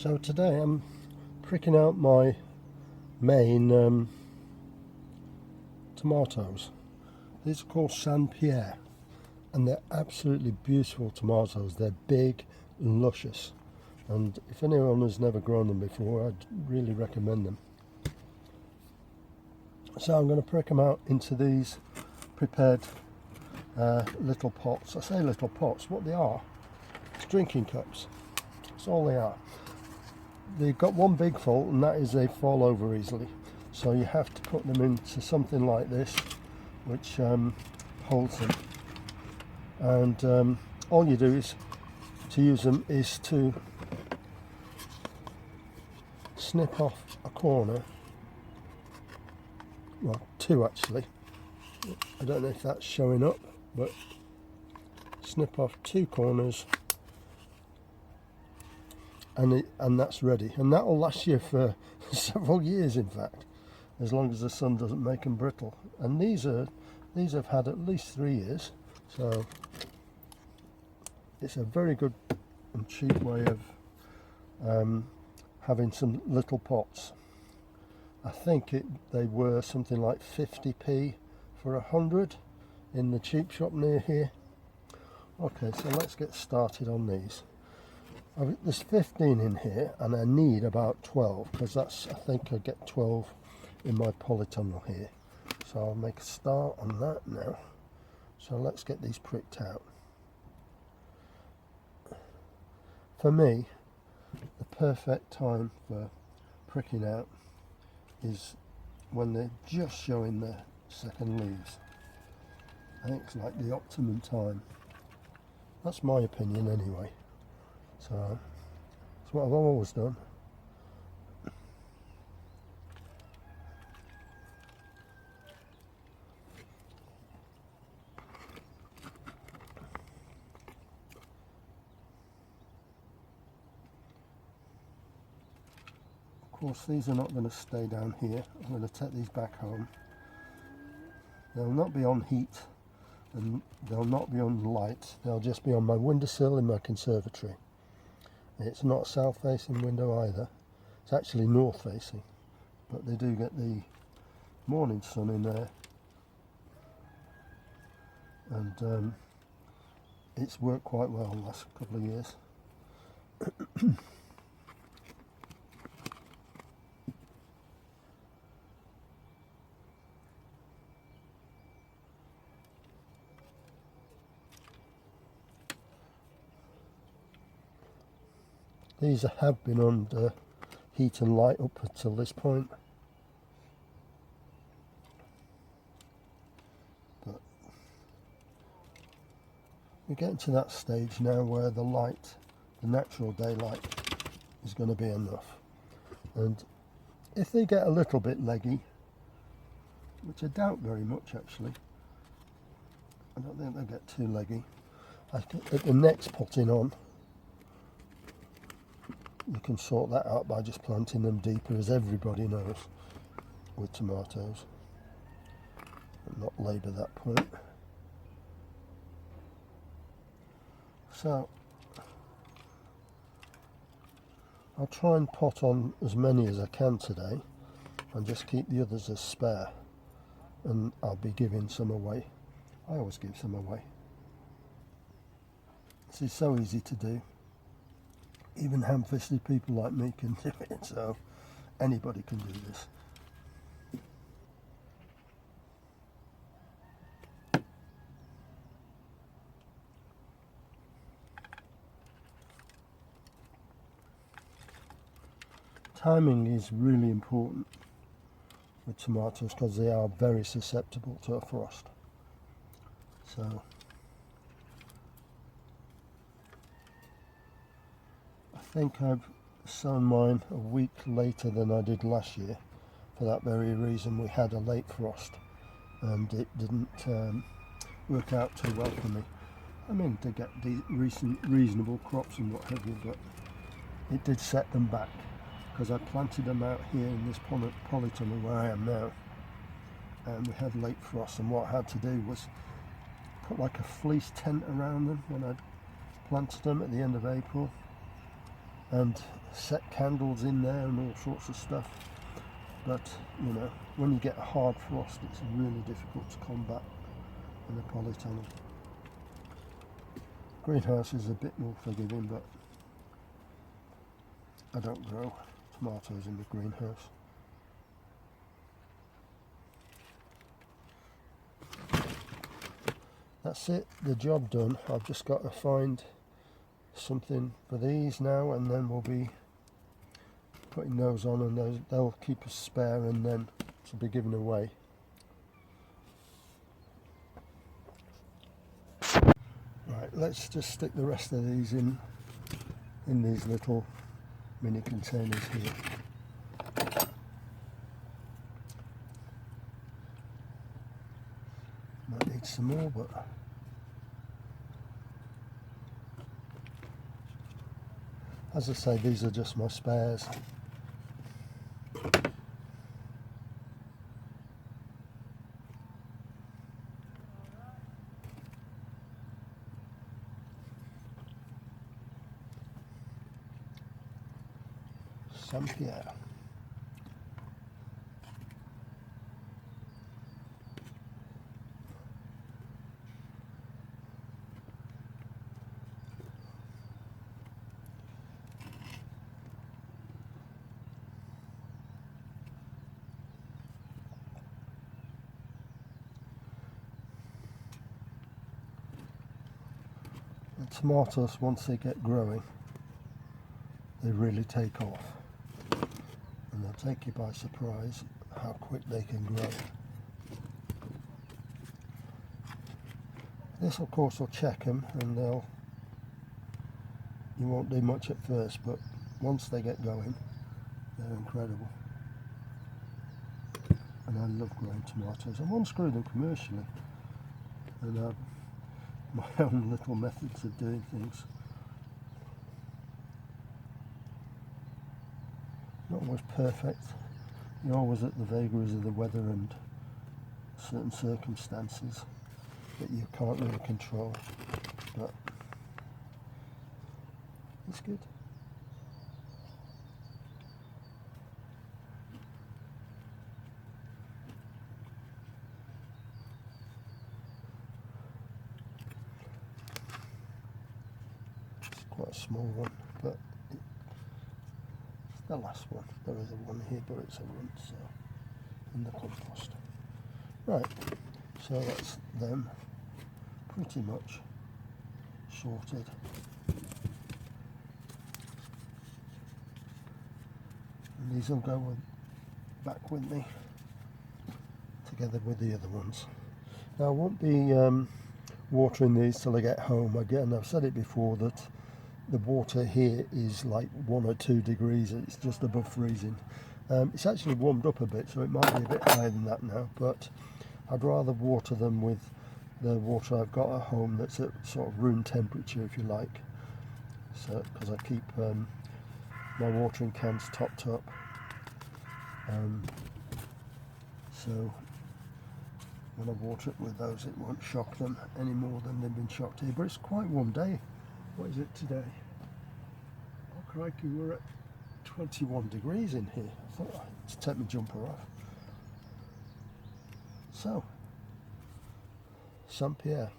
So today I'm pricking out my main tomatoes. These are called Saint Pierre and they're absolutely beautiful tomatoes. They're big and luscious, and if anyone has never grown them before, I'd really recommend them. So I'm going to prick them out into these prepared little pots. I say little pots, what they are, it's drinking cups. That's all they are. They've got one big fault, and that is they fall over easily. So you have to put them into something like this, which holds them. And all you do is to use them is to snip off a corner. Well, two actually. I don't know if that's showing up, but snip off two corners. And that's ready, and that will last you for several years, in fact, as long as the sun doesn't make them brittle. And these have had at least 3 years, so it's a very good and cheap way of having some little pots. I think they were something like 50p for 100 in the cheap shop near here. Okay, so let's get started on these. There's 15 in here, and I need about 12, because I think I get 12 in my polytunnel here. So I'll make a start on that now. So let's get these pricked out. For me, the perfect time for pricking out is when they're just showing their second leaves. I think it's like the optimum time. That's my opinion anyway. So that's what I've always done. Of course, these are not going to stay down here. I'm going to take these back home. They'll not be on heat and they'll not be on light. They'll just be on my windowsill in my conservatory. It's not a south facing window either, it's actually north facing, but they do get the morning sun in there, and it's worked quite well the last couple of years. These have been under heat and light up until this point, but we're getting to that stage now where the light, the natural daylight, is going to be enough. And if they get a little bit leggy, which I doubt very much actually, I don't think they'll get too leggy, I think at the next potting on you can sort that out by just planting them deeper, as everybody knows with tomatoes, and not labour that point. So I'll try and pot on as many as I can today and just keep the others as spare, and I'll be giving some away. I always give some away. This is so easy to do. Even ham-fisted people like me can do it, so anybody can do this. Timing is really important with tomatoes because they are very susceptible to a frost. So I think I've sown mine a week later than I did last year. For that very reason, we had a late frost and it didn't work out too well for me. I mean, to get the reasonable crops and what have you, but it did set them back because I planted them out here in this polytunnel where I am now, and we had late frost, and what I had to do was put like a fleece tent around them when I planted them at the end of April. and set candles in there and all sorts of stuff. But you know, when you get a hard frost, it's really difficult to combat in a polytunnel. Greenhouse is a bit more forgiving, but I don't grow tomatoes in the greenhouse. That's it, the job done. I've just got to find something for these now, and then we'll be putting those on, and they'll keep us spare, and then it'll be given away. Right, let's just stick the rest of these in these little mini containers here. Might need some more, but as I say, these are just my spares. Pierre. The tomatoes, once they get growing, they really take off. And they'll take you by surprise how quick they can grow. This of course will check them, and you won't do much at first, but once they get going, they're incredible. And I love growing tomatoes. I once grew them commercially, and I have my own little methods of doing things. Not always perfect. You're always at the vagaries of the weather and certain circumstances that you can't really control, but it's good. It's quite a small one, but the last one. There is a one here, but it's a runt, so in the compost. Right, so that's them pretty much sorted. And these will go back with me, together with the other ones. Now I won't be watering these till I get home. Again, I've said it before that the water here is like 1 or 2 degrees, it's just above freezing. It's actually warmed up a bit, so it might be a bit higher than that now, but I'd rather water them with the water I've got at home that's at sort of room temperature, if you like. So, because I keep my watering cans topped up. So when I water it with those, it won't shock them any more than they've been shocked here. But it's quite a warm day. What is it today? Oh crikey, we're at 21 degrees in here. I thought I'd take my jumper off. So, Pierre.